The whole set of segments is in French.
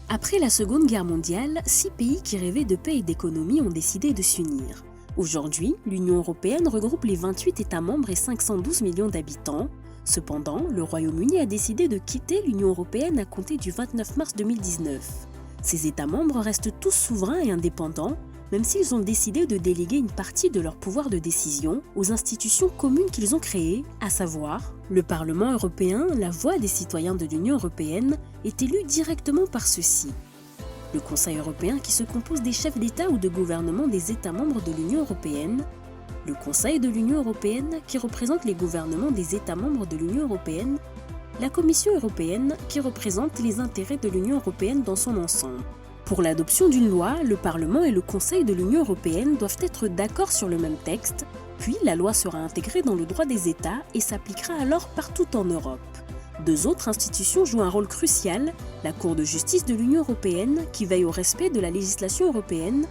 Après la Seconde Guerre mondiale, 6 pays qui rêvaient de paix et d'économie ont décidé de s'unir. Aujourd'hui, l'Union européenne regroupe les 28 États membres et 512 millions d'habitants. Cependant, le Royaume-Uni a décidé de quitter l'Union européenne à compter du 29 mars 2019. Ces États membres restent tous souverains et indépendants, même s'ils ont décidé de déléguer une partie de leur pouvoir de décision aux institutions communes qu'ils ont créées, à savoir le Parlement européen, la voix des citoyens de l'Union européenne, est élu directement par ceux-ci. Le Conseil européen qui se compose des chefs d'État ou de gouvernement des États membres de l'Union européenne, le Conseil de l'Union européenne qui représente les gouvernements des États membres de l'Union européenne, la Commission européenne qui représente les intérêts de l'Union européenne dans son ensemble. Pour l'adoption d'une loi, le Parlement et le Conseil de l'Union européenne doivent être d'accord sur le même texte, puis la loi sera intégrée dans le droit des États et s'appliquera alors partout en Europe. Deux autres institutions jouent un rôle crucial, la Cour de justice de l'Union européenne qui veille au respect de la législation européenne,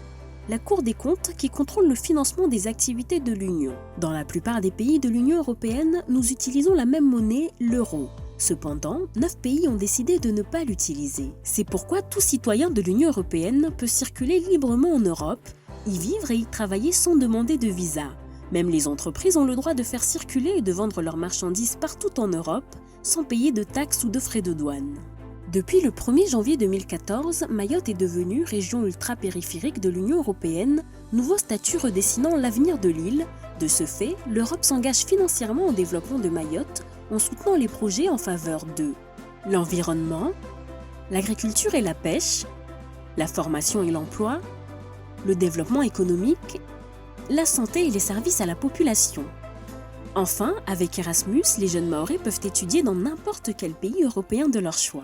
la Cour des comptes qui contrôle le financement des activités de l'Union. Dans la plupart des pays de l'Union européenne, nous utilisons la même monnaie, l'euro. Cependant, 9 pays ont décidé de ne pas l'utiliser. C'est pourquoi tout citoyen de l'Union européenne peut circuler librement en Europe, y vivre et y travailler sans demander de visa. Même les entreprises ont le droit de faire circuler et de vendre leurs marchandises partout en Europe, sans payer de taxes ou de frais de douane. Depuis le 1er janvier 2014, Mayotte est devenue région ultra-périphérique de l'Union européenne, nouveau statut redessinant l'avenir de l'île. De ce fait, l'Europe s'engage financièrement au développement de Mayotte en soutenant les projets en faveur de l'environnement, l'agriculture et la pêche, la formation et l'emploi, le développement économique, la santé et les services à la population. Enfin, avec Erasmus, les jeunes Mahorais peuvent étudier dans n'importe quel pays européen de leur choix.